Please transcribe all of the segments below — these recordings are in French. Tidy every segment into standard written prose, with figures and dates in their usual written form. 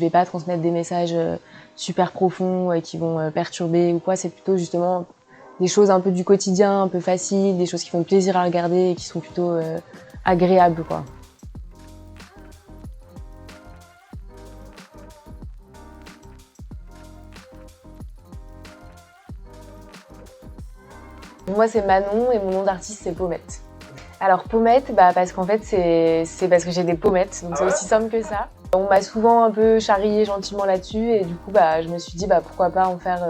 je vais pas transmettre des messages super profonds qui vont perturber ou quoi. C'est plutôt justement des choses un peu du quotidien, un peu faciles, des choses qui font plaisir à regarder et qui sont plutôt agréables, quoi. Moi, c'est Manon et mon nom d'artiste, c'est Pommette. Alors Pommette, parce qu'en fait, c'est parce que j'ai des pommettes, donc c'est aussi simple que ça. On m'a souvent un peu charrié gentiment là-dessus et du coup, je me suis dit pourquoi pas en faire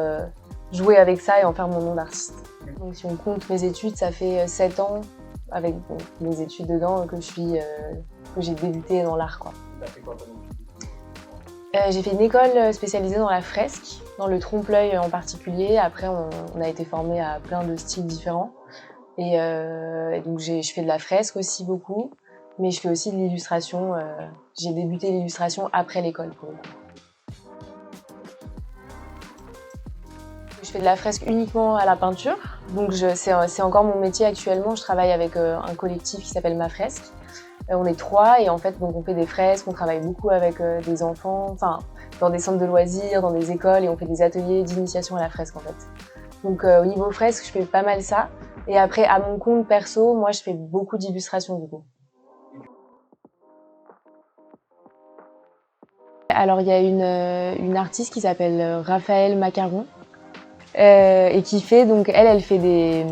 jouer avec ça et en faire mon nom d'artiste. Donc si on compte mes études, ça fait 7 ans avec mes études dedans que j'ai débuté dans l'art, quoi. J'ai fait une école spécialisée dans la fresque, dans le trompe-l'œil en particulier. Après, on a été formé à plein de styles différents. Et donc je fais de la fresque aussi beaucoup, mais je fais aussi de l'illustration. J'ai débuté l'illustration après l'école, pour le coup. Je fais de la fresque uniquement à la peinture, donc c'est encore mon métier actuellement. Je travaille avec un collectif qui s'appelle Ma Fresque. On est 3 et en fait donc on fait des fresques, on travaille beaucoup avec des enfants, enfin dans des centres de loisirs, dans des écoles, et on fait des ateliers d'initiation à la fresque en fait. Donc au niveau fresque, je fais pas mal ça. Et après, à mon compte perso, moi je fais beaucoup d'illustrations du coup. Alors il y a une artiste qui s'appelle Raphaël Macaron et qui fait donc elle est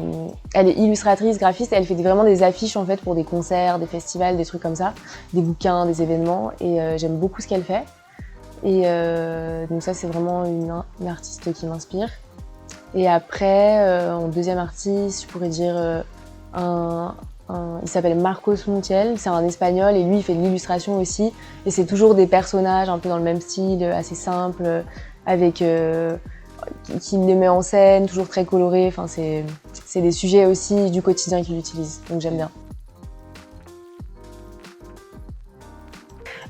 illustratrice, graphiste, elle fait vraiment des affiches en fait pour des concerts, des festivals, des trucs comme ça, des bouquins, des événements, et j'aime beaucoup ce qu'elle fait. Et donc ça c'est vraiment une artiste qui m'inspire. Et après, en deuxième artiste, je pourrais dire il s'appelle Marcos Montiel, c'est un espagnol et lui il fait de l'illustration aussi. Et c'est toujours des personnages un peu dans le même style, assez simple, avec qui les met en scène, toujours très coloré. Enfin, c'est des sujets aussi du quotidien qu'il utilise, donc j'aime bien.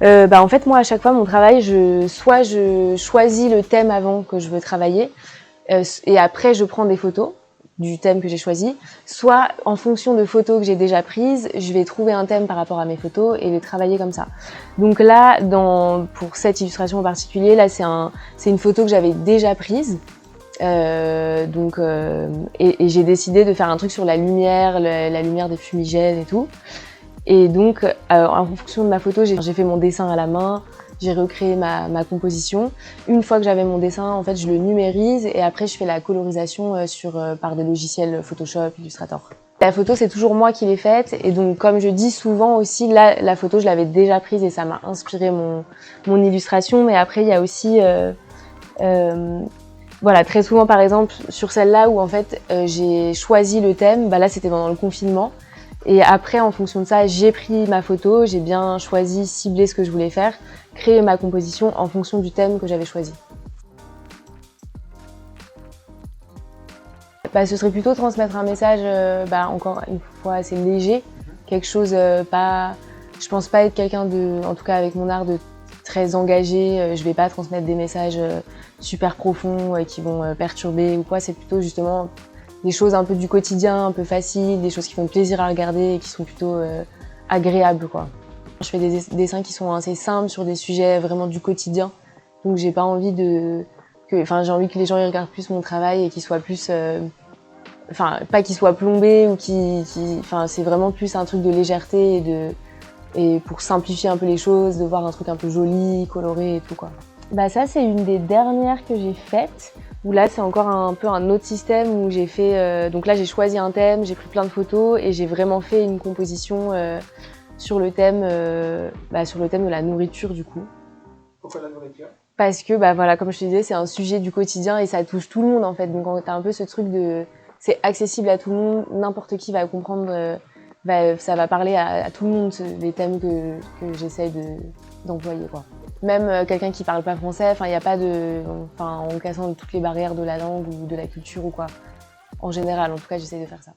En fait, moi, à chaque fois, mon travail, soit je choisis le thème avant que je veux travailler, et après, je prends des photos du thème que j'ai choisi, soit en fonction de photos que j'ai déjà prises, je vais trouver un thème par rapport à mes photos et les travailler comme ça. Donc là, pour cette illustration en particulier, là, c'est une photo que j'avais déjà prise. Et j'ai décidé de faire un truc sur la lumière des fumigènes et tout. Et donc, en fonction de ma photo, j'ai fait mon dessin à la main, j'ai recréé ma composition. Une fois que j'avais mon dessin, en fait, je le numérise et après, je fais la colorisation par des logiciels Photoshop, Illustrator. La photo, c'est toujours moi qui l'ai faite, et donc, comme je dis souvent aussi, là, la photo, je l'avais déjà prise et ça m'a inspiré mon illustration. Mais après, il y a aussi, voilà, très souvent, par exemple, sur celle-là où en fait, j'ai choisi le thème, là, c'était pendant le confinement. Et après, en fonction de ça, j'ai pris ma photo, j'ai bien choisi, ciblé ce que je voulais faire, créé ma composition en fonction du thème que j'avais choisi. Ce serait plutôt transmettre un message, encore une fois, assez léger, quelque chose pas... Je pense pas être quelqu'un en tout cas avec mon art, de très engagé. Je vais pas transmettre des messages super profonds qui vont perturber ou quoi. C'est plutôt justement des choses un peu du quotidien, un peu faciles, des choses qui font plaisir à regarder et qui sont plutôt agréables, quoi. Je fais des dessins qui sont assez simples sur des sujets vraiment du quotidien, donc j'ai pas envie j'ai envie que les gens y regardent plus mon travail et qu'ils soient plus, pas qu'ils soient plombés ou c'est vraiment plus un truc de légèreté et pour simplifier un peu les choses, de voir un truc un peu joli, coloré et tout, quoi. Ça, c'est une des dernières que j'ai faites, où là, c'est encore un peu un autre système où j'ai fait... donc là, j'ai choisi un thème, j'ai pris plein de photos et j'ai vraiment fait une composition sur le thème de la nourriture, du coup. Pourquoi la nourriture? Parce que, voilà, comme je te disais, c'est un sujet du quotidien et ça touche tout le monde, en fait. Donc, t'as un peu ce truc c'est accessible à tout le monde, n'importe qui va comprendre, ça va parler à tout le monde, les thèmes que j'essaie d'employer, quoi. Même quelqu'un qui parle pas français, il n'y a pas en cassant toutes les barrières de la langue ou de la culture ou quoi. En général, en tout cas, j'essaie de faire ça.